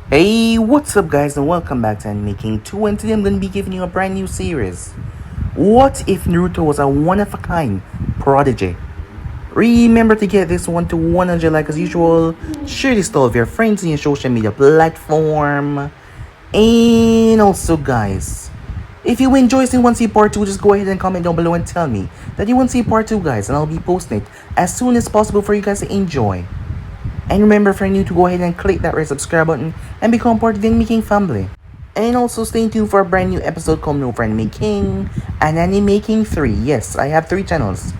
Hey, what's up guys and welcome back to Anime King 2, and today I'm going to be giving you a brand new series. What if Naruto was a one-of-a-kind prodigy? Remember to get this one to 100 like as usual, share this to all of your friends in your social media platform, and also guys, if you enjoy seeing 1C Part 2, just go ahead and comment down below and tell me that you want to see Part 2 guys, and I'll be posting it as soon as possible for you guys to enjoy. And remember for you to go ahead and click that red subscribe button and become part of the Anime King family. And also stay tuned for a brand new episode coming over Anime King and Anime King 3. Yes, I have 3 channels,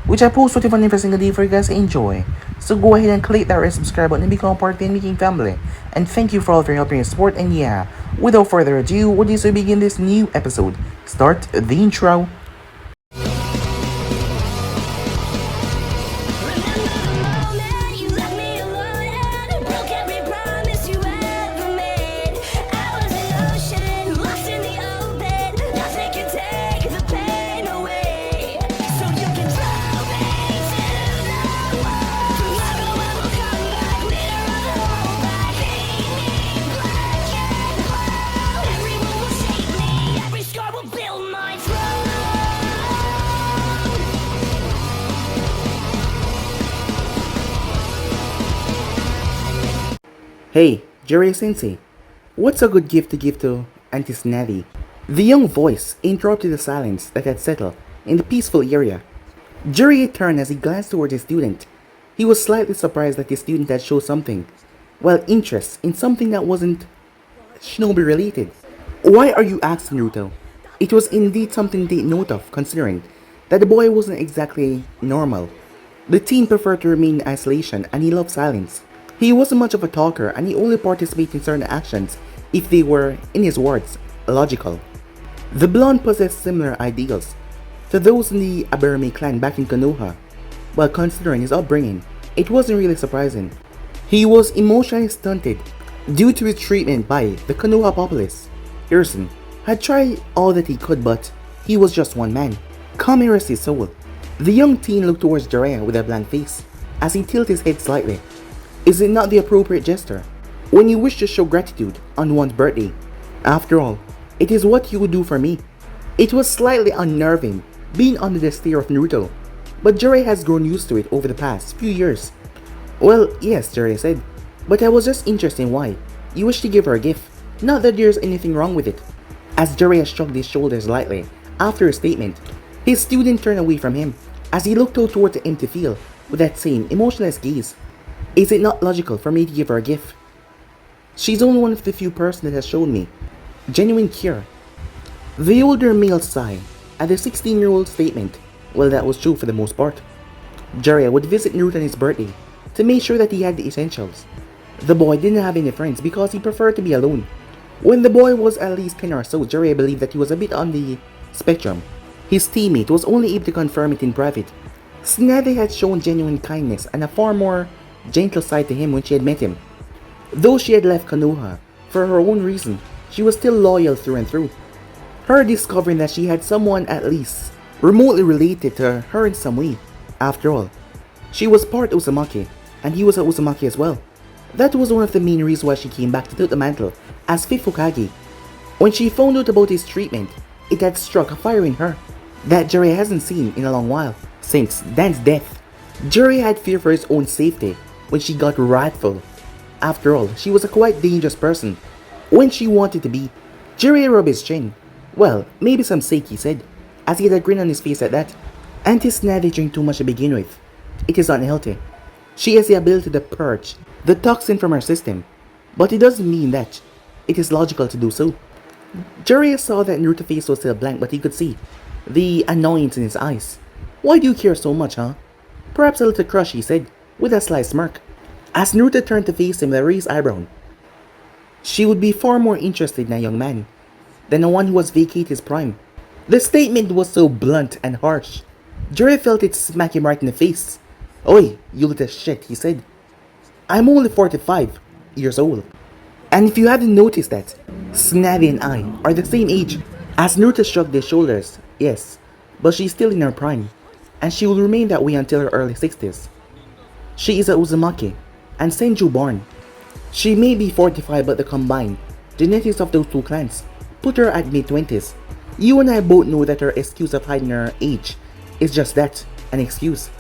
which I post 21 every single day for you guys to enjoy. So go ahead and click that red subscribe button and become part of the Anime King family. And thank you for all of your help and your support. And yeah, without further ado, what is to begin this new episode? Start the intro. Hey, Jiraiya Sensei, what's a good gift to give to Auntie Tsunade? The young voice interrupted the silence that had settled in the peaceful area. Jiraiya turned as he glanced towards his student. He was slightly surprised that his student had shown something, well, interest in something that wasn't shinobi related. Why are you asking, Naruto? It was indeed something to take note of, considering that the boy wasn't exactly normal. The teen preferred to remain in isolation and he loved silence. He wasn't much of a talker and he only participated in certain actions if they were, in his words, logical. The blonde possessed similar ideals to those in the Aburame clan back in Konoha, but considering his upbringing, it wasn't really surprising. He was emotionally stunted due to his treatment by the Konoha populace. Hirsen had tried all that he could, but he was just one man. Come rest his soul. The young teen looked towards Jiraiya with a blank face as he tilted his head slightly. Is it not the appropriate gesture when you wish to show gratitude on one's birthday? After all, it is what you would do for me. It was slightly unnerving being under the stare of Naruto, but Jiraiya has grown used to it over the past few years. Well, yes, Jiraiya said, but I was just interested in why you wish to give her a gift, not that there's anything wrong with it. As Jiraiya shrugged his shoulders lightly after his statement, his student turned away from him as he looked out towards the empty field with that same emotionless gaze. Is it not logical for me to give her a gift? She's only one of the few persons that has shown me genuine care. The older male sighed at the 16-year-old statement. Well, that was true for the most part. Jiraiya would visit Naruto on his birthday to make sure that he had the essentials. The boy didn't have any friends because he preferred to be alone. When the boy was at least 10 or so, Jiraiya believed that he was a bit on the spectrum. His teammate was only able to confirm it in private. Tsunade had shown genuine kindness and a far more gentle side to him when she had met him. Though she had left Konoha for her own reason, she was still loyal through and through. Her discovering that she had someone at least remotely related to her in some way. After all, she was part Uzumaki, and he was a Uzumaki as well. That was one of the main reasons why she came back to take the mantle as 5th Hokage. When she found out about his treatment, it had struck a fire in her that Jiraiya hasn't seen in a long while, since Dan's death. Jiraiya had fear for his own safety when she got wrathful. After all, she was a quite dangerous person when she wanted to be. Jiraiya rubbed his chin. Well, maybe some sake, he said, as he had a grin on his face at that. Auntie Tsunade drank too much to begin with. It is unhealthy. She has the ability to purge the toxin from her system, but it doesn't mean that it is logical to do so. Jiraiya saw that Naruto's face was still blank, but he could see the annoyance in his eyes. Why do you care so much, huh? Perhaps a little crush, he said, with a sly smirk. As Naruto turned to face him with a raised eyebrow, she would be far more interested in a young man than the one who was vacated his prime. The statement was so blunt and harsh. Jiraiya felt it smack him right in the face. Oi, you little shit, he said. I'm only 45 years old. And if you haven't noticed that, Tsunade and I are the same age. As Naruto shrugged his shoulders, yes, but she's still in her prime, and she will remain that way until her early 60s. She is a Uzumaki, and Senju born. She may be 45, but the combined genetics of those two clans put her at mid-20s. You and I both know that her excuse of hiding her age is just that, an excuse.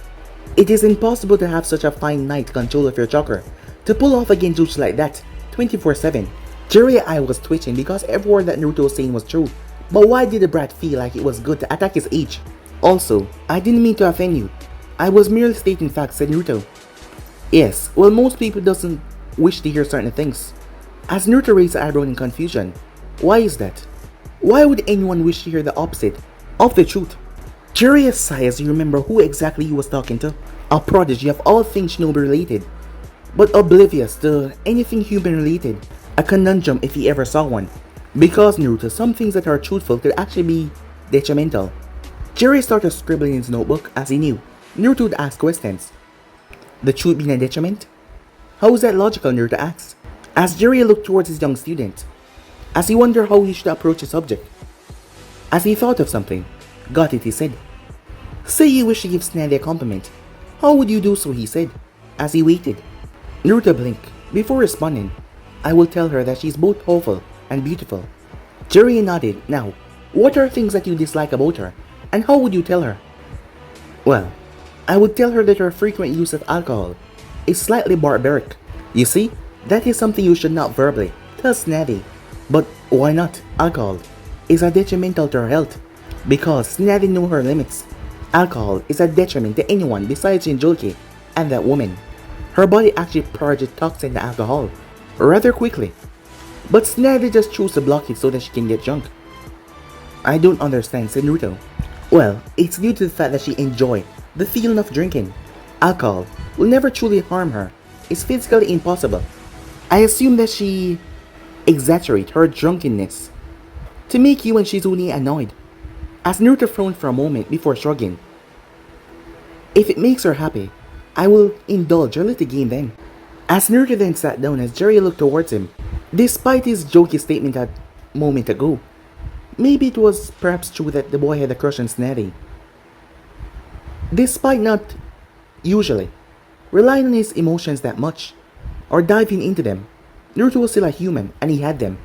It is impossible to have such a finite control of your chakra to pull off a genjutsu like that 24/7. Jiraiya's eye was twitching because every word that Naruto was saying was true. But why did the brat feel like it was good to attack his age? Also, I didn't mean to offend you. I was merely stating facts, said Naruto. Yes, well, most people doesn't wish to hear certain things. As Naruto raised his eyebrow in confusion. Why is that? Why would anyone wish to hear the opposite of the truth? Jiraiya sighed as he remembered who exactly he was talking to. A prodigy of all things shinobi related, but oblivious to anything human related. A conundrum if he ever saw one. Because Naruto, some things that are truthful could actually be detrimental. Jiraiya started scribbling in his notebook as he knew Naruto would ask questions. The truth being a detriment? How is that logical, Naruto asked, as Jiraiya looked towards his young student, as he wondered how he should approach the subject. As he thought of something, got it, he said. Say you wish to give Tsunade a compliment. How would you do so, he said, as he waited. Naruto blinked. Before responding, I will tell her that she is both hopeful and beautiful. Jiraiya nodded. Now, what are things that you dislike about her, and how would you tell her? Well, I would tell her that her frequent use of alcohol is slightly barbaric. You see, that is something you should not verbally tell Tsunade. But why not? Alcohol is a detrimental to her health, because Tsunade knew her limits. Alcohol is a detriment to anyone besides Jinchuriki and that woman. Her body actually purges toxin to alcohol rather quickly, but Tsunade just chose to block it so that she can get drunk. I don't understand, said Naruto. Well, it's due to the fact that she enjoys the feeling of drinking. Alcohol will never truly harm her. It's physically impossible. I assume that she exaggerates her drunkenness to make you and Shizune annoyed. As Naruto frowned for a moment before shrugging. If it makes her happy, I will indulge her little game then. As Naruto then sat down as Jiraiya looked towards him, despite his jokey statement a moment ago, maybe it was perhaps true that the boy had a crush on Tsunade. Despite not usually relying on his emotions that much, or diving into them, Naruto was still a human and he had them.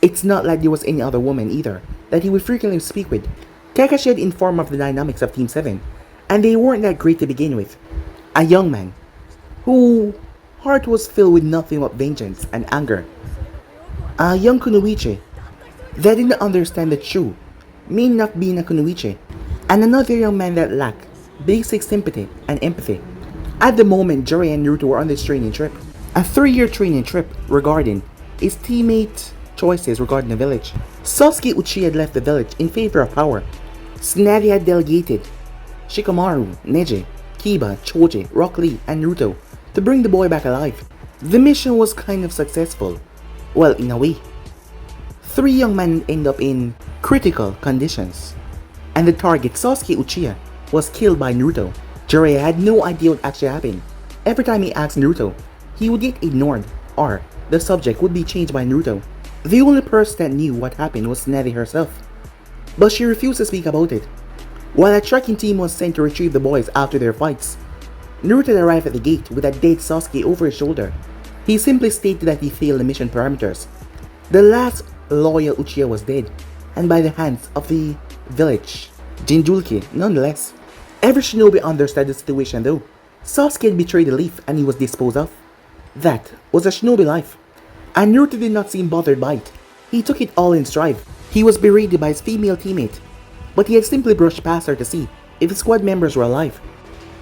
It's not like there was any other woman either that he would frequently speak with. Kakashi had informed of the dynamics of Team 7, and they weren't that great to begin with. A young man, whose heart was filled with nothing but vengeance and anger. A young kunoichi that didn't understand the true meaning of being a kunoichi. And another young man that lacked basic sympathy and empathy. At the moment, Jiraiya and Naruto were on this training trip. A 3-year training trip regarding his teammate choices regarding the village. Sasuke Uchiha had left the village in favor of power. Tsunade had delegated Shikamaru, Neji, Kiba, Choji, Rock Lee, and Naruto to bring the boy back alive. The mission was kind of successful. Well, in a way. 3 young men end up in critical conditions. And the target, Sasuke Uchiha, was killed by Naruto. Jiraiya had no idea what actually happened. Every time he asked Naruto, he would get ignored, or the subject would be changed by Naruto. The only person that knew what happened was Tsunade herself, but she refused to speak about it. While a tracking team was sent to retrieve the boys after their fights, Naruto arrived at the gate with a dead Sasuke over his shoulder. He simply stated that he failed the mission parameters. The last loyal Uchiha was dead, and by the hands of the village Jinchuriki nonetheless. Every shinobi understood the situation though. Sasuke had betrayed the leaf and he was disposed of. That was a shinobi life. And Naruto did not seem bothered by it. He took it all in stride. He was berated by his female teammate, but he had simply brushed past her to see if his squad members were alive.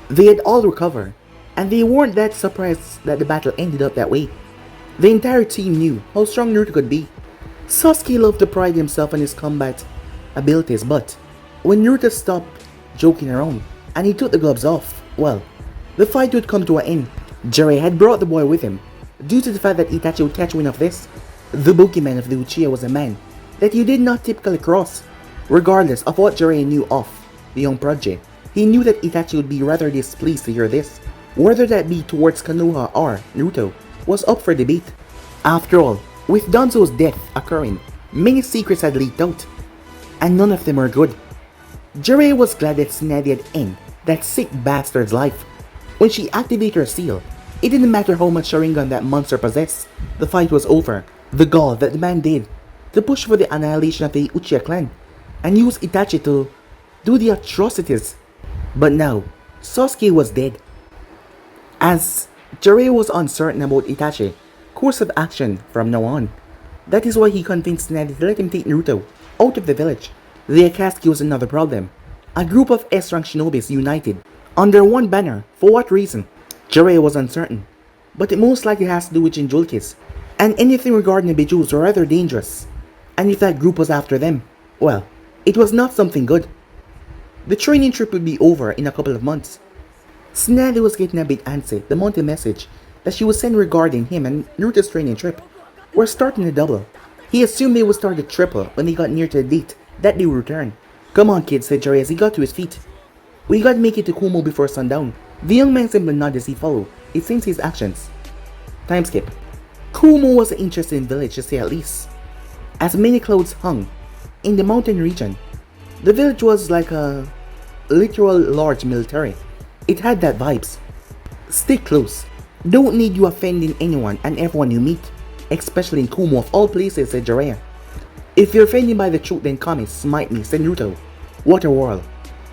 They had all recovered, and they weren't that surprised that the battle ended up that way. The entire team knew how strong Naruto could be. Sasuke loved to pride himself on his combat abilities, but when Naruto stopped joking around and he took the gloves off, well, the fight would come to an end. Jiraiya had brought the boy with him, due to the fact that Itachi would catch wind of this. The boogeyman of the Uchiha was a man that you did not typically cross. Regardless of what Jiraiya knew of the young prodigy, he knew that Itachi would be rather displeased to hear this. Whether that be towards Konoha or Naruto was up for debate. After all, with Danzo's death occurring, many secrets had leaked out, and none of them were good. Jiraiya was glad that Tsunade had ended that sick bastard's life. When she activated her seal, It didn't matter how much Sharingan that monster possessed, the fight was over. The gall that the man did to push for the annihilation of the Uchiha clan and use Itachi to do the atrocities. But now, Sasuke was dead. As Jiraiya was uncertain about Itachi's course of action from now on, that is why he convinced Tsunade to let him take Naruto out of the village. The Akatsuki was another problem. A group of S-rank shinobis united under one banner. For what reason? Jiraiya was uncertain, but it most likely has to do with Jinchurikis, and anything regarding the Bijus were rather dangerous. And if that group was after them, well, it was not something good. The training trip would be over in a couple of months. Tsunade was getting a bit antsy the monthly message that she was sent regarding him and Naruto's training trip were starting to double. He assumed they would start to triple when they got near to the date that they would return. "Come on, kid," said Jiraiya as he got to his feet. "We gotta make it to Kumo before sundown." The young man simply nodded as he followed. It seems his actions. Time skip. Kumo was an interesting village to say at least. As many clouds hung in the mountain region, the village was like a literal large military. It had that vibes. Stay close. Don't need you offending anyone and everyone you meet, especially in Kumo of all places, said Jiraiya. "If you're offended by the truth, then come smite me," said Naruto. What a whirl.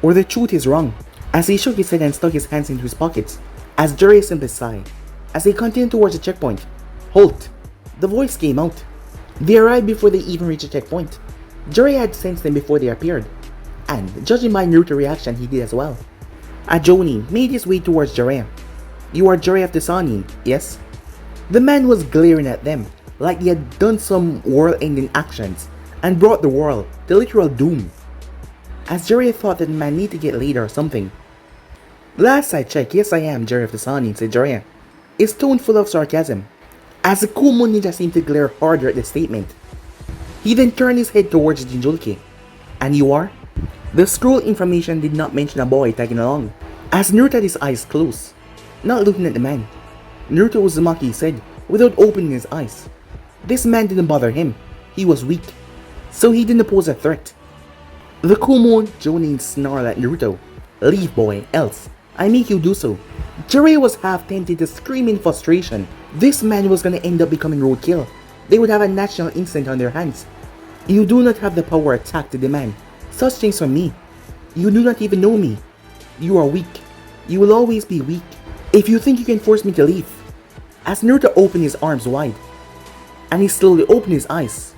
Or the truth is wrong. As he shook his head and stuck his hands into his pockets, as Jiraiya simply sighed, as they continued towards the checkpoint. "Halt!" The voice came out. They arrived before they even reached the checkpoint. Jiraiya had sensed them before they appeared, and judging by Naruto's reaction, he did as well. A Jonin made his way towards Jiraiya. "You are Jiraiya of the Sannin, yes?" The man was glaring at them like he had done some world-ending actions and brought the world to literal doom. As Jiraiya thought that the man needed to get laid or something. "Last I checked, yes I am Jiraiya of the Sannin," said Jiraiya, his tone full of sarcasm, as the Kumo ninja seemed to glare harder at the statement. He then turned his head towards Jinchuriki. "And you are?" The scroll information did not mention a boy tagging along. As Naruto had his eyes closed, not looking at the man, Naruto Uzumaki said, without opening his eyes. This man didn't bother him. He was weak, so he didn't pose a threat. The Kumo Jonin snarled at Naruto. "Leave, boy, else I make you do so." Jiraiya was half tempted to scream in frustration. This man was gonna end up becoming roadkill. They would have a national incident on their hands. "You do not have the power attack to demand such things from me. You do not even know me. You are weak. You will always be weak. If you think you can force me to leave." As Naruto opened his arms wide, and he slowly opened his eyes,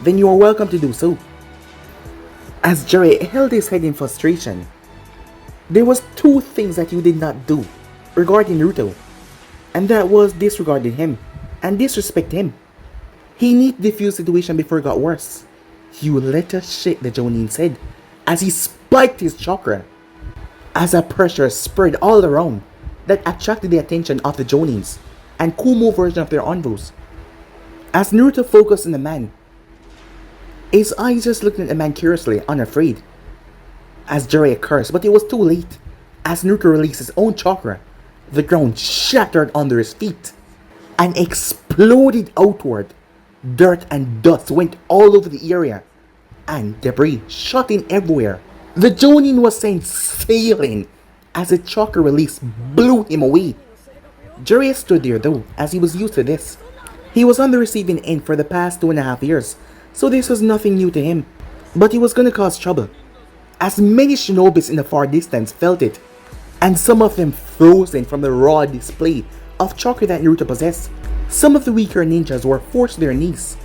"Then you are welcome to do so." As Jiraiya held his head in frustration, there was two things that you did not do regarding Naruto, and that was disregarding him and disrespect him. He needed to defuse the situation before it got worse. "You little shit," the Jonin said, as he spiked his chakra. As a pressure spread all around that attracted the attention of the Jonins and Kumo version of their envoys. As Naruto focused on the man, his eyes just looking at the man curiously, unafraid. As Jiraiya cursed, but it was too late. As Naruto released his own chakra, the ground shattered under his feet and exploded outward. Dirt and dust went all over the area, and debris shot in everywhere. The Jonin was sent sailing as the chakra release blew him away. Jiraiya stood there though, as he was used to this. He was on the receiving end for the past 2.5 years, so this was nothing new to him. But he was gonna cause trouble, as many shinobis in the far distance felt it, and some of them frozen from the raw display of chakra that Naruto possessed. Some of the weaker ninjas were forced to their knees.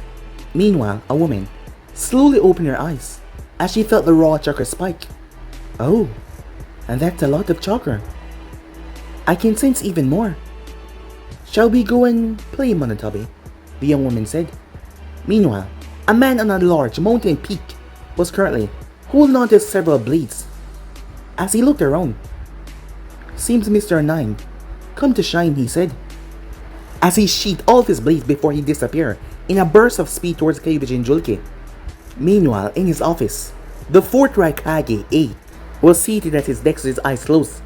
Meanwhile, a woman slowly opened her eyes as she felt the raw chakra spike. "Oh, and that's a lot of chakra. I can sense even more. Shall we go and play, Monotabi?" the young woman said. Meanwhile, a man on a large mountain peak was currently holding on to several blades. As he looked around, "Seems Mr. Nine come to shine," he said, as he sheathed all of his blades before he disappeared in a burst of speed towards the cave of Jinchuriki. Meanwhile, in his office, the fourth Raikage, A, was seated at his desk with his eyes closed,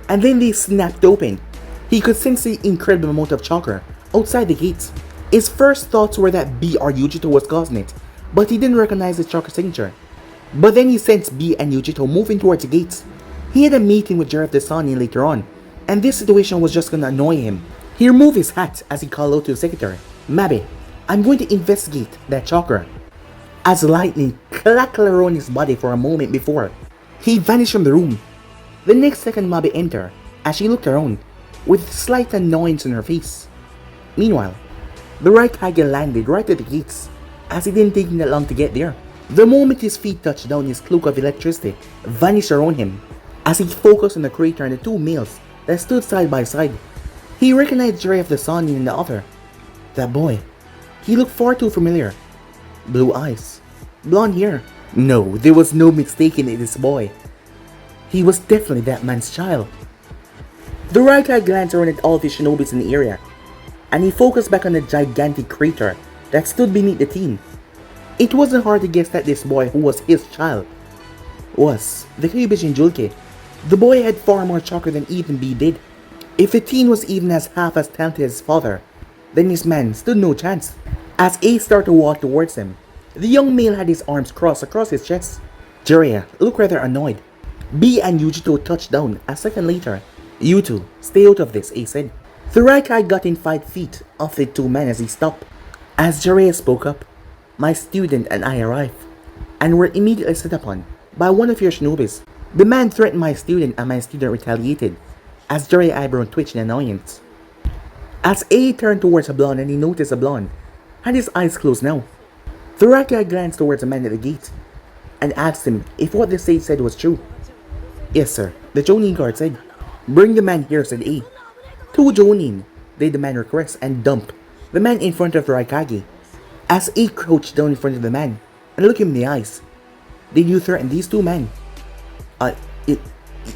and then they snapped open. He could sense the incredible amount of chakra outside the gates. His first thoughts were that B or Yujito was causing it, but he didn't recognize the chakra signature. But then he sensed B and Yujito moving towards the gates. He had a meeting with Jiraiya of the Sannin later on, and this situation was just gonna annoy him. He removed his hat as he called out to the secretary, "Mabe, I'm going to investigate that chakra." As lightning crackled around his body for a moment before he vanished from the room. The next second, Mabe entered as she looked around with slight annoyance on her face. Meanwhile, the Raikage landed right at the gates as it didn't take him that long to get there. The moment his feet touched down, his cloak of electricity vanished around him as he focused on the crater and the two males that stood side by side. He recognized Jiraiya of the Sun in the other. That boy. He looked far too familiar. Blue eyes. Blonde hair. No, there was no mistaking it, this boy. He was definitely that man's child. The Raikage glanced around at all of his shinobis in the area, and he focused back on the gigantic crater that stood beneath the team. It wasn't hard to guess that this boy, who was his child, was the Kyuubi Jinchuriki. The boy had far more chakra than even B did. If the teen was even as half as talented as his father, then this man stood no chance. As A started to walk towards him, the young male had his arms crossed across his chest. Jiraiya looked rather annoyed. B and Yujito touched down a second later. "You two, stay out of this," A said. The Raikage got in 5 feet of the two men as he stopped. As Jiraiya spoke up, "My student and I arrived, and were immediately set upon by one of your shinobis. The man threatened my student and my student retaliated," as Jiraiya's eyebrow twitched in annoyance. As A turned towards a blonde and he noticed a blonde had his eyes closed now. The Raikage glanced towards the man at the gate and asked him if what the sage said was true. "Yes, sir," the Jonin guard said. "Bring the man here," said A. 2 Jonin did the man request and dumped the man in front of the Raikage. As A crouched down in front of the man and looked him in the eyes. "Did you threaten these 2 men?"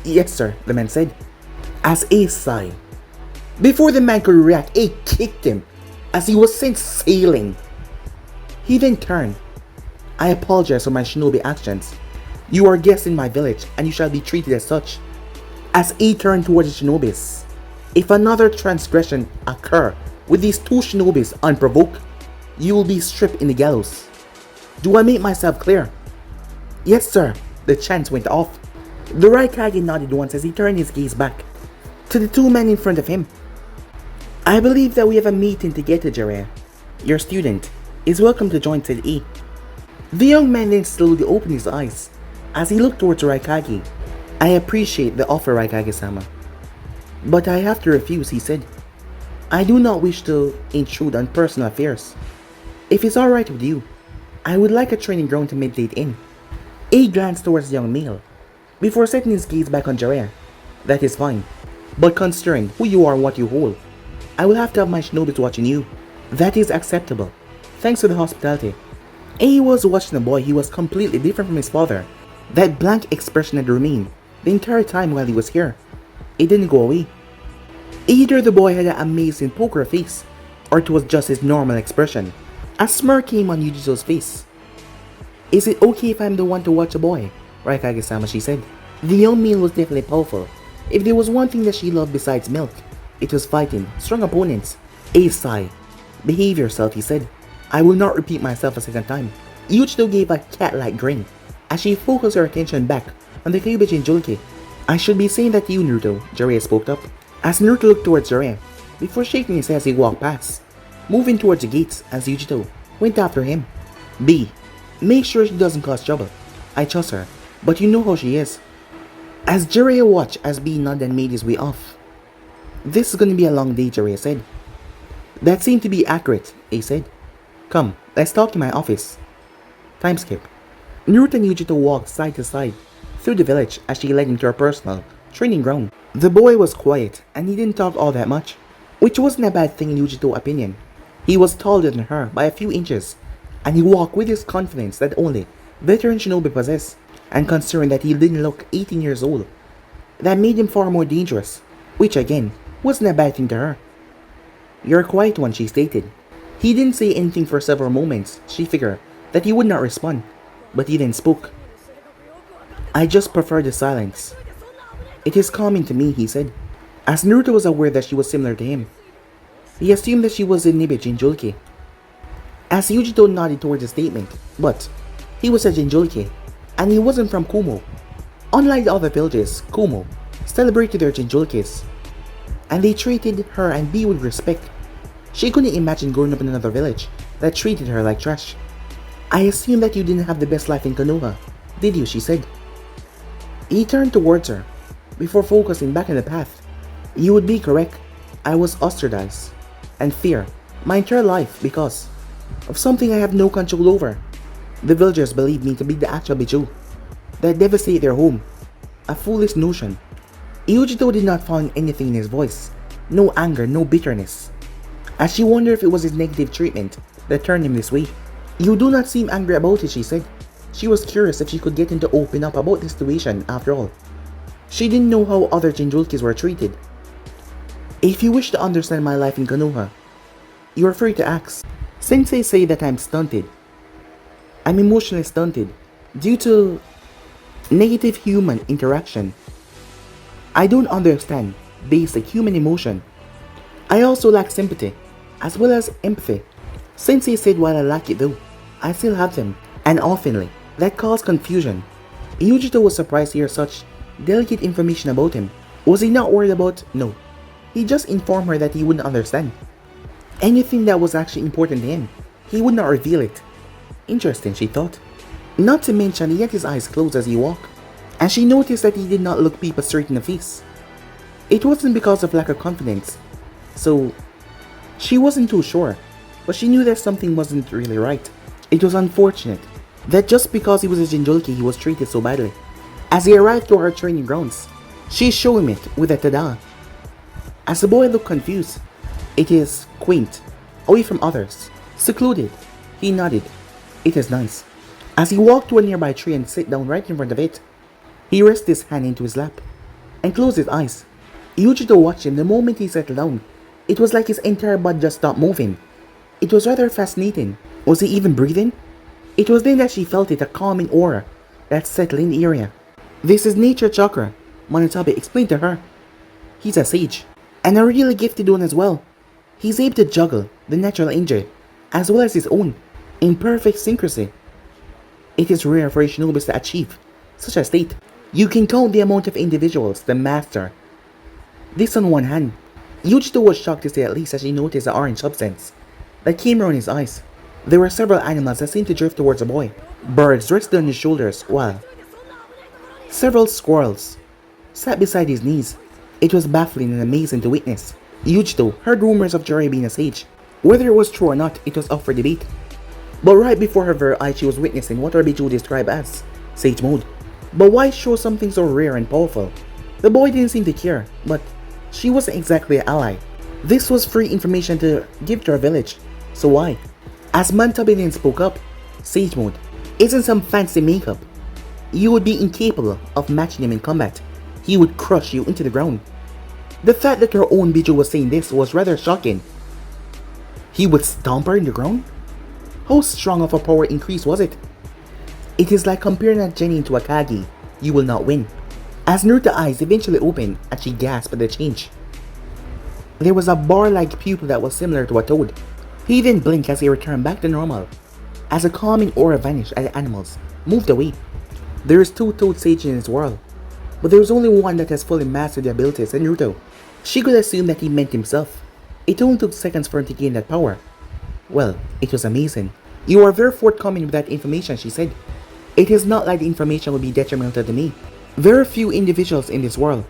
Yes, sir," the man said. As A sighed. Before the man could react, A kicked him as he was sent sailing. He then turned. "I apologize for my shinobi actions. You are guests in my village and you shall be treated as such." As A turned towards the shinobis, "If another transgression occur with these 2 shinobis unprovoked, you will be stripped in the gallows. Do I make myself clear?" "Yes, sir," the chants went off. The Raikage nodded once as he turned his gaze back to the 2 men in front of him. "I believe that we have a meeting to get to, Jiraiya. Your student is welcome to join," said A. The young man then slowly opened his eyes as he looked towards Raikage. "I appreciate the offer, Raikage-sama, but I have to refuse," he said. "I do not wish to intrude on personal affairs. If it's alright with you, I would like a training ground to meditate in." A glanced towards the young male before setting his gaze back on Jiraiya. "That is fine, but considering who you are and what you hold, I will have to have my shinobis watching you." "That is acceptable. Thanks for the hospitality." A was watching the boy. He was completely different from his father. That blank expression had remained the entire time while he was here. It didn't go away. Either the boy had an amazing poker face, or it was just his normal expression. A smirk came on Yujito's face. "Is it okay if I'm the one to watch a boy, Raikage-sama?" she said. The young male was definitely powerful. If there was one thing that she loved besides milk, it was fighting strong opponents. A sighed. "Behave yourself," he said. "I will not repeat myself a second time." Yujito gave a cat-like grin as she focused her attention back on the Kyuubi Jinchuriki. "I should be saying that to you, Naruto," Jiraiya spoke up. As Naruto looked towards Jiraiya, before shaking his head as he walked past, moving towards the gates as Yujito went after him. "B, make sure she doesn't cause trouble. I trust her, but you know how she is." As Jiraiya watched as B nodded and made his way off. "This is going to be a long day," Jiraiya said. "That seemed to be accurate," A said. "Come, let's talk in my office." Time skip. Naruto and Yujito walked side to side through the village as she led him to her personal training ground. The boy was quiet and he didn't talk all that much, which wasn't a bad thing in Yujito's opinion. He was taller than her by a few inches, and he walked with his confidence that only veteran shinobi possess, and considering that he didn't look 18 years old, that made him far more dangerous, which again wasn't a bad thing to her. "You're a quiet one," she stated. He didn't say anything for several moments. She figured that he would not respond, but he then spoke. "I just prefer the silence. It is calming to me," he said. As Naruto was aware that she was similar to him, he assumed that she was a Nibe Jinchuriki. As Yujito nodded towards the statement, but he was a Jinchuriki, and he wasn't from Kumo. Unlike the other villages, Kumo celebrated their Jinchurikis. and they treated her and B with respect. She couldn't imagine growing up in another village that treated her like trash. I assume that you didn't have the best life in Konoha, did you? She said. He turned towards her, before focusing back on the path. You would be correct. I was ostracized and fear my entire life because of something I have no control over. The villagers believed me to be the actual Bijou that devastated their home. A foolish notion. Yujito did not find anything in his voice. No anger, no bitterness. As she wondered if it was his negative treatment that turned him this way. You do not seem angry about it, she said. She was curious if she could get him to open up about the situation after all. She didn't know how other Jinjulkis were treated. If you wish to understand my life in Konoha, you are free to ask. Sensei say that I'm stunted. I'm emotionally stunted due to negative human interaction. I don't understand basic human emotion. I also lack sympathy as well as empathy. Sensei said while I lack it though, I still have them, and oftenly, that caused confusion. Yujito was surprised to hear such delicate information about him. Was he not worried about? No. He just informed her that he wouldn't understand. Anything that was actually important to him, he would not reveal it. Interesting, she thought. Not to mention he had his eyes closed as he walked, and she noticed that he did not look people straight in the face. It wasn't because of lack of confidence, so she wasn't too sure, but she knew that something wasn't really right. It was unfortunate that just because he was a Jinjulki he was treated so badly. As he arrived to her training grounds, she showed him it with a tada. As the boy looked confused, it is quaint, away from others, secluded. He nodded. It is nice. As he walked to a nearby tree and sat down right in front of it, he rested his hand into his lap and closed his eyes. Yujito watched him the moment he settled down. It was like his entire body just stopped moving. It was rather fascinating. Was he even breathing? It was then that she felt it, a calming aura that settled in the area. This is nature chakra, Monotabe explained to her. He's a sage, and a really gifted one as well. He's able to juggle the natural energy, as well as his own, in perfect synchrony. It is rare for a shinobi to achieve such a state. You can count the amount of individuals that master this on one hand. Yujito was shocked to say at least as she noticed the orange substance that came around his eyes. There were several animals that seemed to drift towards the boy. Birds rested on his shoulders, while several squirrels sat beside his knees. It was baffling and amazing to witness. Yujito heard rumors of Jiraiya being a sage. Whether it was true or not, it was up for debate. But right before her very eyes, she was witnessing what Rabichu described as sage mode. But why show something so rare and powerful? The boy didn't seem to care, but she wasn't exactly an ally. This was free information to give to her village, so why? As Mantabinin spoke up, sage mode isn't some fancy makeup. You would be incapable of matching him in combat. He would crush you into the ground. The fact that her own Bijou was saying this was rather shocking. He would stomp her in the ground? How strong of a power increase was it? It is like comparing a Genin to a Kagi. You will not win. As Naruto's eyes eventually opened and she gasped at the change. There was a bar-like pupil that was similar to a toad. He then blinked as he returned back to normal. As a calming aura vanished and the animals moved away. There is 2 toad sages in this world, but there is only one that has fully mastered the abilities in Naruto. She could assume that he meant himself. It only took seconds for him to gain that power. Well, it was amazing. You are very forthcoming with that information, she said. It is not like the information would be detrimental to me. Very few individuals in this world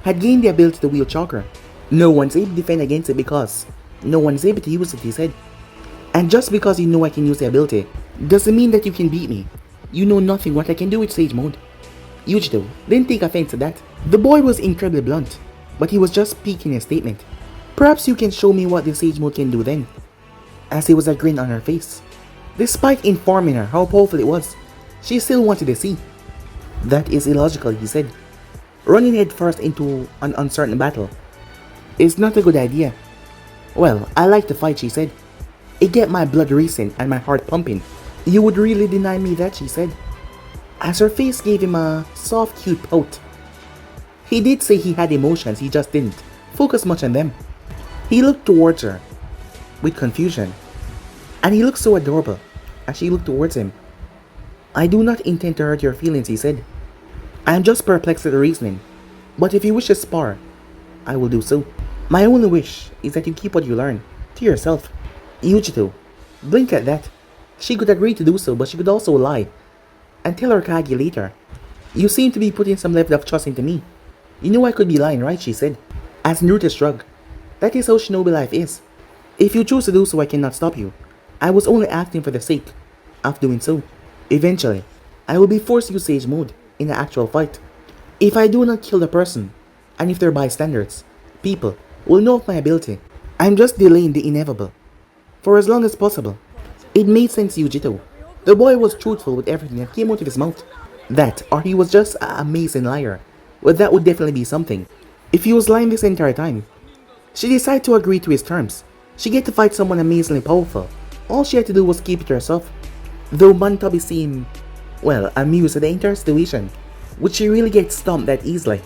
had gained the ability to wield chakra. No one's able to defend against it because no one's able to use it, he said. And just because you know I can use the ability, doesn't mean that you can beat me. You know nothing what I can do with sage mode. Yujito didn't take offense to that. The boy was incredibly blunt, but he was just speaking his statement. Perhaps you can show me what the sage mode can do then. As there was a grin on her face. Despite informing her how powerful it was, she still wanted to see. That is illogical, he said. Running headfirst into an uncertain battle is not a good idea. Well, I like to fight, she said. It get my blood racing and my heart pumping. You would really deny me that, she said. As her face gave him a soft, cute pout. He did say he had emotions, he just didn't focus much on them. He looked towards her with confusion, and he looked so adorable as she looked towards him. I do not intend to hurt your feelings, he said. I am just perplexed at the reasoning, but if you wish to spar, I will do so. My only wish is that you keep what you learn to yourself. Yujito blinked at that. She could agree to do so, but she could also lie and tell her Kage later. You seem to be putting some level of trust into me. You know I could be lying, right? She said. As Naruto shrugged. That is how shinobi life is. If you choose to do so, I cannot stop you. I was only acting for the sake of doing so. Eventually, I will be forced to use Sage Mode in the actual fight. If I do not kill the person, and if they're bystanders, people will know of my ability. I'm just delaying the inevitable. For as long as possible. It made sense, Yujito. The boy was truthful with everything that came out of his mouth. That, or he was just an amazing liar. Well, that would definitely be something. If he was lying this entire time. She decided to agree to his terms. She get to fight someone amazingly powerful. All she had to do was keep it to herself. Though Mantobi seemed, well, amused at the entire situation. Would she really get stomped that easily?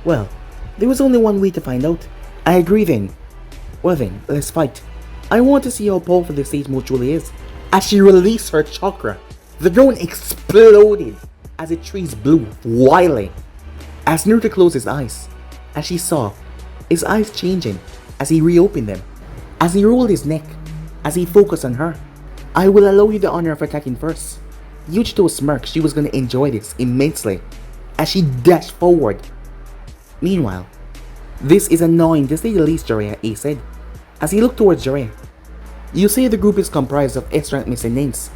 Well, there was only one way to find out. I agree then. Well then, let's fight. I want to see how powerful the Sage Mode truly is. As she released her chakra, the drone exploded as its trees blew wildly. As Naruto closed his eyes, as she saw his eyes changing as he reopened them, as he rolled his neck, as he focused on her. I will allow you the honor of attacking first. Yujito smirked. She was going to enjoy this immensely as she dashed forward. Meanwhile, this is annoying to say the least, Jiraiya, he said, as he looked towards Jiraiya. You say the group is comprised of S-rank miscellaneous,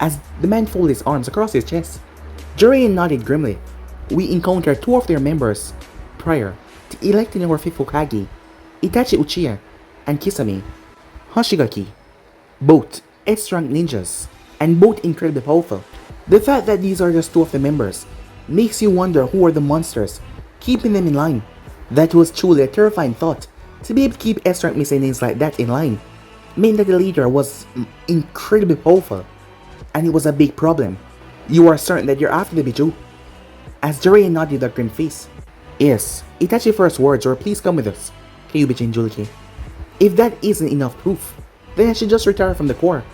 as the man folded his arms across his chest. Jiraiya nodded grimly. We encountered two of their members prior to electing our fifth Hokage, Itachi Uchiha and Kisame Hoshigaki, both S-rank ninjas, and both incredibly powerful. The fact that these are just two of the members makes you wonder who are the monsters keeping them in line. That was truly a terrifying thought. To be able to keep S-rank miscellaneous like that in line meant that the leader was incredibly powerful, and it was a big problem. You are certain that you're after the Biju? As Jiraiya nodded with a grim face. Yes, Itachi's first words were, please come with us, Kyuubi Jinchuriki. If that isn't enough proof, then I should just retire from the Corps.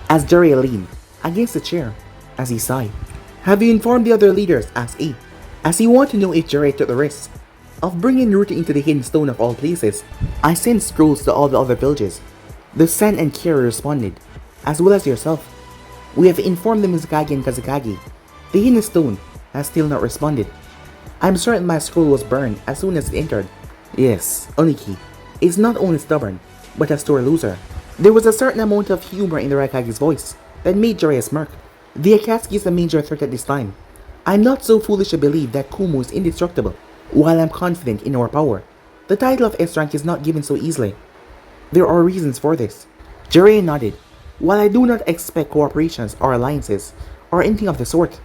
As Jiraiya leaned against the chair, as he sighed. Have you informed the other leaders? Asked E, as he wanted to know if Jiraiya took the risk of bringing Naruto into the hidden stone of all places. I sent scrolls to all the other villages. The Sen and Kira responded, as well as yourself. We have informed the Mizukage and Kazekage. The hidden stone has still not responded. I'm certain my scroll was burned as soon as it entered. Yes, Oniki is not only stubborn, but a sore loser. There was a certain amount of humor in the Raikage's voice that made Jiraiya smirk. The Akatsuki is a major threat at this time. I'm not so foolish to believe that Kumo is indestructible. While I'm confident in our power, the title of S-rank is not given so easily. There are reasons for this. Jiraiya nodded. While I do not expect cooperations or alliances or anything of the sort,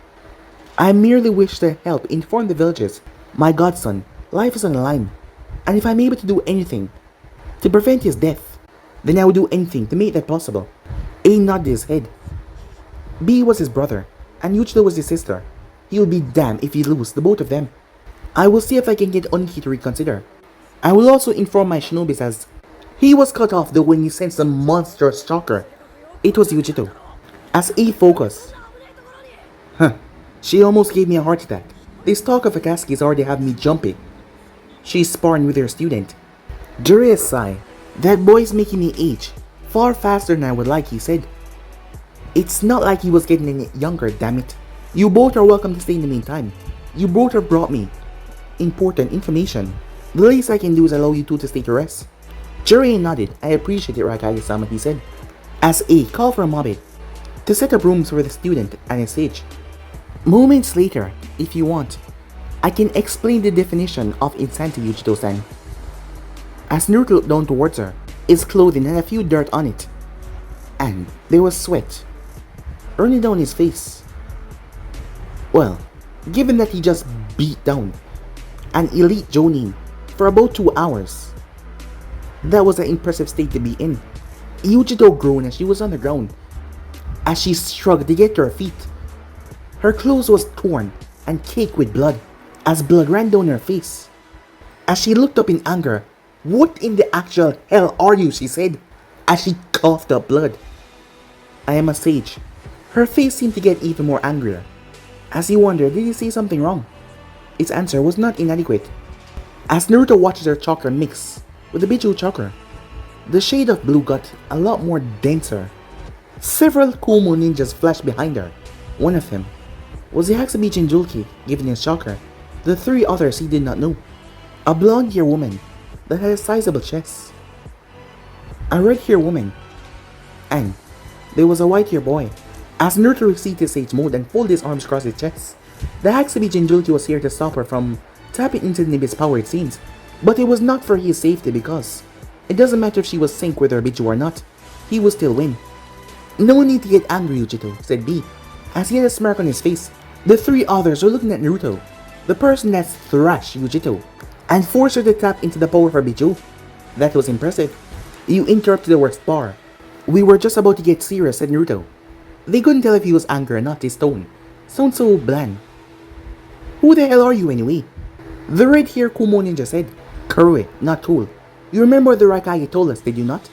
I merely wish to help inform the villages. My godson, life is on the line, and if I'm able to do anything to prevent his death, then I will do anything to make that possible. A nodded his head. B was his brother, and Yujiro was his sister. He will be damned if he loses the both of them. I will see if I can get Oniki to reconsider. I will also inform my shinobis as he was cut off though when he sensed a monstrous shocker. It was Yujiro. As A focused. She almost gave me a heart attack. This talk of Akatsuki is already having me jumpy. She's sparring with her student. Jiraiya sighed. That boy is making me age far faster than I would like, he said. It's not like he was getting any younger, damn it. You both are welcome to stay in the meantime. You both have brought me important information. The least I can do is allow you two to stay to rest. Jiraiya nodded. I appreciate it, Raikage-sama, he said. As A called for a mobbit to set up rooms for the student and his sage. Moments later, if you want, I can explain the definition of insanity, Yujito-san. As Naruto looked down towards her, his clothing had a few dirt on it, and there was sweat running down his face. Well, given that he just beat down an elite Jonin for about 2 hours, that was an impressive state to be in. Yujito groaned as she was on the ground, as she shrugged to get to her feet. Her clothes was torn and caked with blood, as blood ran down her face. As she looked up in anger, what in the actual hell are you, she said, as she coughed up blood. I am a sage. Her face seemed to get even more angrier, as he wondered, did he say something wrong? Its answer was not inadequate. As Naruto watches her chakra mix with the Bijou chakra. The shade of blue got a lot more denser. Several Kumo ninjas flashed behind her. One of them was the Akatsuki Jinjulki given his chakra. The three others he did not know. A blonde-haired woman that had a sizable chest. A red-haired woman. And there was a white-haired boy. As Naruto received his sage mode and folded his arms across his chest, the Akatsuki Jinjulki was here to stop her from tapping into Nibi's power, it seems. But it was not for his safety because it doesn't matter if she was synced with her Bijou or not, he would still win. No need to get angry, Yujito, said B, as he had a smirk on his face. The three others were looking at Naruto, the person that thrashed Yujito, and forced her to tap into the power of her Bijou. That was impressive. You interrupted the worst bar. We were just about to get serious, said Naruto. They couldn't tell if he was angry or not, his tone sounded so bland. Who the hell are you anyway? The red-haired Kumo ninja said. Karui, not cool. You remember what the Raikage told us, did you not?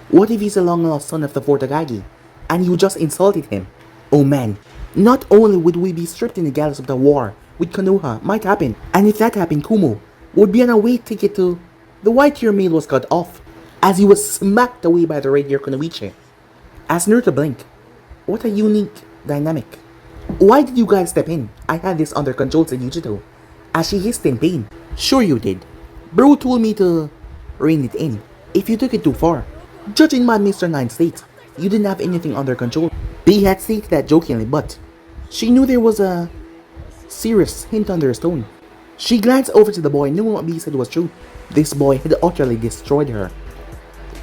What if he's a long-lost son of the fourth Hokage, and you just insulted him? Oh man, not only would we be stripped in the gallows of the war with Konoha might happen, and if that happened, Kumo would be on a way ticket to... The white-haired male was cut off, as he was smacked away by the red-haired Kunoichi. As Naruto blinked, what a unique dynamic. Why did you guys step in? I had this under control, said Yujito, as she hissed in pain. Sure you did. Bro told me to rein it in if you took it too far. Judging by Mr. Nine's state, you didn't have anything under control. B had stated that jokingly, but she knew there was a serious hint under his tone. She glanced over to the boy, knowing what B said was true. This boy had utterly destroyed her.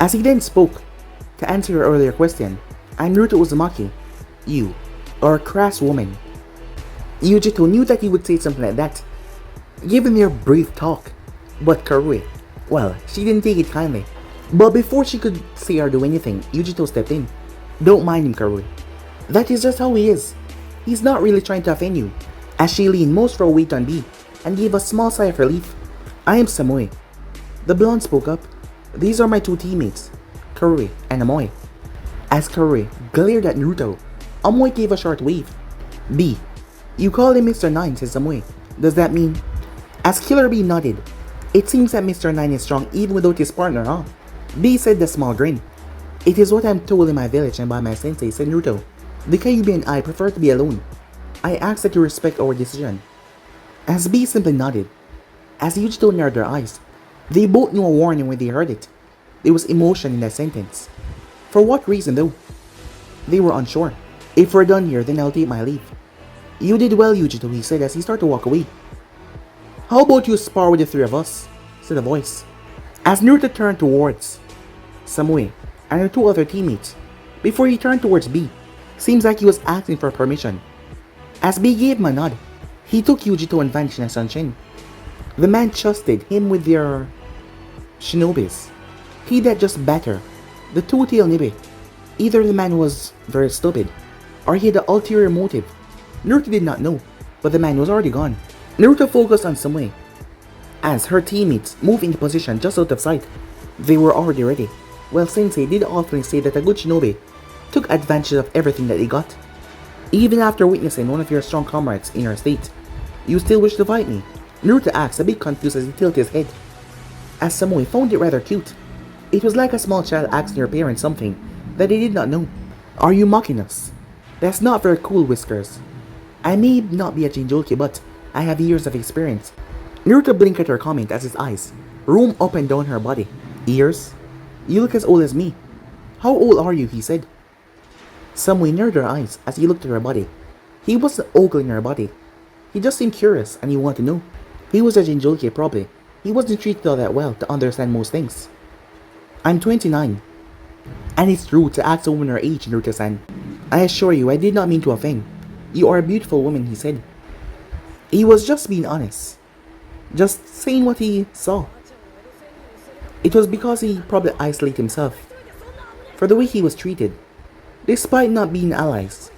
As he then spoke, to answer her earlier question, I'm Naruto Uzumaki. You are a crass woman. Yujito knew that he would say something like that, given their brief talk. But Karui, well, she didn't take it kindly. But before she could say or do anything, Yujito stepped in. Don't mind him, Karui. That is just how he is. He's not really trying to offend you. As she leaned most of her weight on B and gave a small sigh of relief. I am Samui. The blonde spoke up. These are my two teammates, Karui and Amoy. As Karui glared at Naruto, Amoy gave a short wave. B, you call him Mr. Nine, says Amoy. Does that mean? As Killer B nodded, it seems that Mr. Nine is strong even without his partner, huh? B said with a small grin. It is what I'm told in my village and by my sensei, said Naruto. The Kyuubi and I prefer to be alone. I ask that you respect our decision. As B simply nodded, as Yujito narrowed their eyes, they both knew a warning when they heard it. There was emotion in that sentence. For what reason though? They were unsure. If we're done here, then I'll take my leave. You did well, Yujito, he said as he started to walk away. How about you spar with the three of us? Said a voice. As Naruto turned towards Samui and her two other teammates, before he turned towards B, seems like he was asking for permission. As B gave him a nod, he took Yujito and vanished in a sunshine. The man trusted him with their shinobis. He that just better, the two-tailed Nibi. Either the man was very stupid, or he had an ulterior motive. Naruto did not know, but the man was already gone. Naruto focused on Samui. As her teammates moved into position just out of sight, they were already ready. Well, Sensei did often say that a good shinobi took advantage of everything that he got. Even after witnessing one of your strong comrades in your state, you still wish to fight me? Naruto asked, a bit confused as he tilted his head. As Samui found it rather cute. It was like a small child asking your parents something that they did not know. Are you mocking us? That's not very cool, Whiskers. I may not be a Jinjulki, but I have years of experience. Naruto blinked at her comment as his eyes roamed up and down her body. Years? You look as old as me. How old are you? He said. Samui narrowed her eyes as he looked at her body. He wasn't ogling her body. He just seemed curious and he wanted to know. He was a Jinjulki probably. He wasn't treated all that well to understand most things. I'm 29. And it's rude to ask a woman her age, Naruto-san. I assure you, I did not mean to offend. You are a beautiful woman, he said. He was just being honest. Just saying what he saw. It was because he probably isolated himself for the way he was treated. Despite not being allies,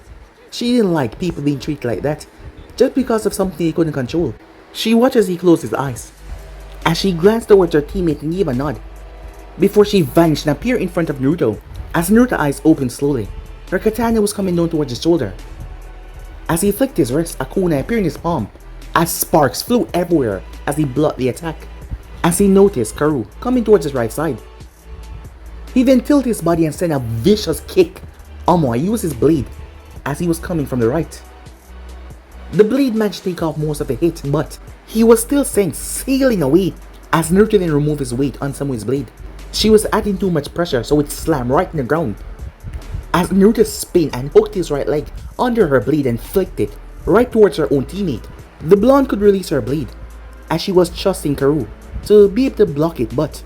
she didn't like people being treated like that just because of something he couldn't control. She watched as he closed his eyes, as she glanced towards her teammate and gave a nod, before she vanished and appeared in front of Naruto. As Naruto's eyes opened slowly, her katana was coming down towards his shoulder. As he flicked his wrist, a kunai appeared in his palm, as sparks flew everywhere as he blocked the attack. as he noticed Karu coming towards his right side. He then tilted his body and sent a vicious kick. Amoy used his blade as he was coming from the right. The blade managed to take off most of the hit, but he was still sent sailing away as Naruto then removed his weight on Samui's blade. She was adding too much pressure, so it slammed right in the ground. As Naruto spun and hooked his right leg under her blade and flicked it right towards her own teammate, the blonde could release her blade as she was trusting Karu to be able to block it, but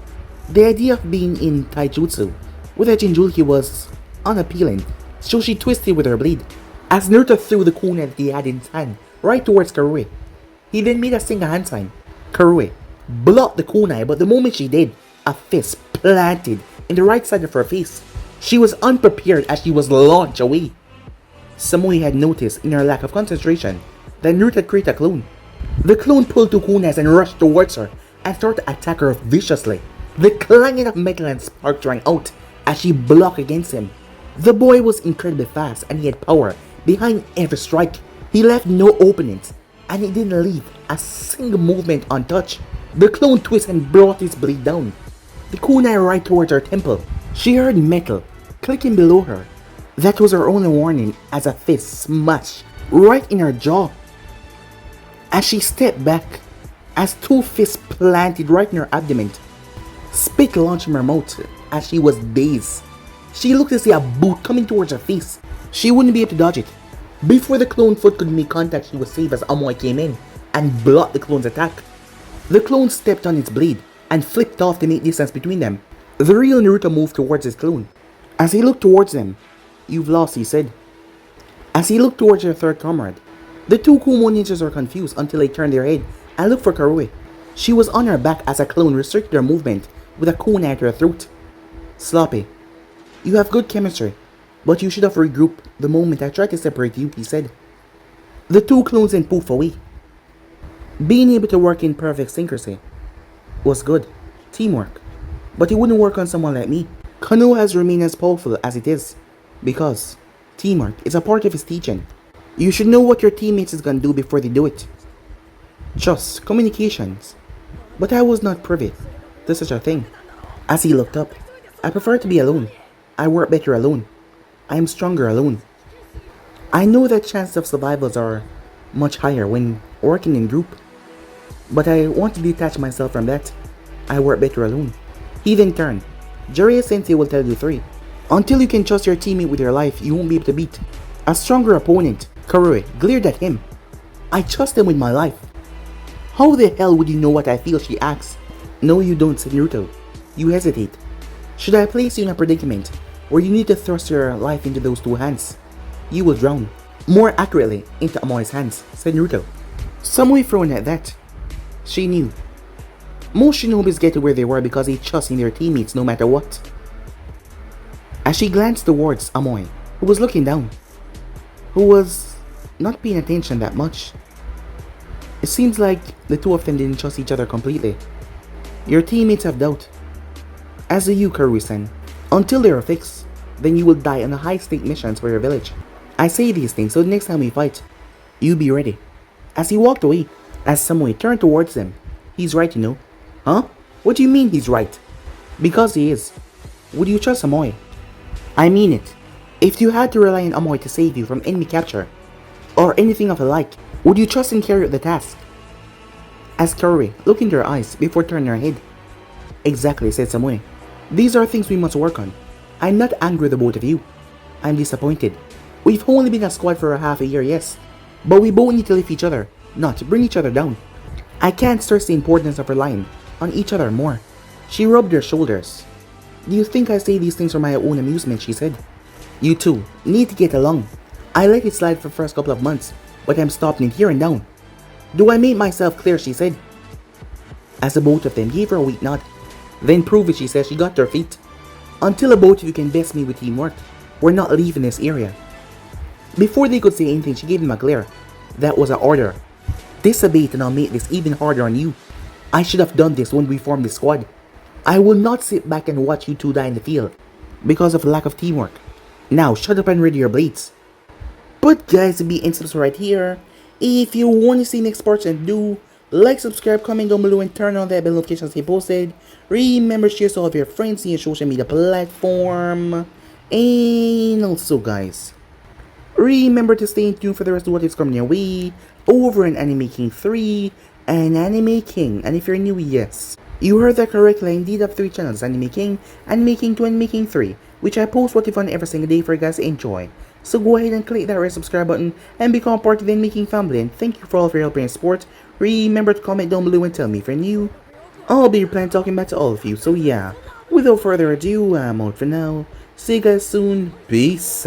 the idea of being in taijutsu with a Jinchuriki was unappealing, so she twisted with her blade as Naruto threw the kunai that he had in his hand right towards Karui. He then made a single hand sign. Karui blocked the kunai, but the moment she did, a fist planted in the right side of her face. She was unprepared as she was launched away. Samui had noticed in her lack of concentration that Naruto had created a clone. The clone pulled two kunais and rushed towards her and started to attack her viciously. The clanging of metal and sparks rang out as she blocked against him. The boy was incredibly fast and he had power behind every strike. He left no openings and he didn't leave a single movement untouched. The clone twisted and brought his blade down, the kunai right towards her temple. She heard metal clicking below her. That was her only warning as a fist smashed right in her jaw. As she stepped back, as two fists planted right in her abdomen, spit launched from her mouth as she was dazed. She looked to see a boot coming towards her face. She wouldn't be able to dodge it. Before the clone foot could make contact, she was safe as Amoy came in and blocked the clone's attack. The clone stepped on its blade and flipped off to make distance between them. The real Naruto moved towards his clone. As he looked towards them, "You've lost," he said. As he looked towards their third comrade, the two Kumo ninjas were confused until they turned their head and looked for Karui. She was on her back as a clone restricted her movement with a kunai at her throat. "Sloppy, you have good chemistry, but you should have regrouped the moment I tried to separate you," he said. The two clones then poof away. Being able to work in perfect synchrony was good teamwork, but it wouldn't work on someone like me. Konoha has remained as powerful as it is because teamwork is a part of his teaching. You should know what your teammates is gonna do before they do it. Trust, communications. But I was not privy to such a thing. As he looked up, "I prefer to be alone. I work better alone. I am stronger alone. I know that chances of survivals are much higher when working in group, but I want to detach myself from that. I work better alone." He then turned. "Jiraiya Sensei will tell you three. Until you can trust your teammate with your life, you won't be able to beat a stronger opponent." Karui glared at him. "I trust him with my life." "How the hell would you know what I feel?" she asked. "No, you don't," said Naruto. You hesitate. "Should I place you in a predicament where you need to thrust your life into those two hands? You will drown. More accurately, into Amoy's hands," said Naruto. Samui frowned at that. She knew. Most shinobis get to where they were because they trust in their teammates no matter what. As she glanced towards Amoy, who was looking down, who was not paying attention that much. It seems like the two of them didn't trust each other completely. Your teammates have doubt. As do you, Karui-san. Until they are fixed, then you will die on the high-stake missions for your village. I say these things so the next time we fight, you be ready. As he walked away, as Samui turned towards them, "He's right, you know." "Huh? What do you mean he's right?" "Because he is. Would you trust Amoy?" "I mean it. If you had to rely on Amoy to save you from enemy capture, or anything of the like, would you trust him carry out the task?" As Karui looked into her eyes before turning her head. "Exactly," said Samui. "These are things we must work on. I'm not angry with the both of you. I'm disappointed. We've only been a squad for a half a year, yes, but we both need to lift each other, not bring each other down. I can't stress the importance of relying on each other more." She rubbed her shoulders. "Do you think I say these things for my own amusement?" she said. "You two need to get along. I let it slide for the first couple of months, but I'm stopping it here and down. Do I make myself clear?" she said. As the both of them gave her a weak nod. "Then prove it," she said. She got to her feet. "Until the both of you can best me with teamwork, we're not leaving this area." Before they could say anything, she gave him a glare. "That was an order. Disobey it and I'll make this even harder on you. I should have done this when we formed the squad. I will not sit back and watch you two die in the field because of lack of teamwork. Now shut up and ready your blades." But guys, to be in subs right here. If you want to see next parts, and do Like, subscribe, comment down below, and turn on that bell notifications they posted. Remember, share to all of your friends in your social media platform. And also, guys, remember to stay tuned for the rest of what is coming your way over in Anime King 3 and Anime King. And if you're new, yes, you heard that correctly. I indeed have 3 channels: Anime King, Anime King 2, and Anime King 3, which I post what if on every single day for you guys to enjoy. So go ahead and click that red subscribe button and become part of the Anime King family. And thank you for all of your help and support. Remember to comment down below and tell me if you're new. I'll be replying talking back to all of you. So yeah, without further ado, I'm out for now. See you guys soon. Peace.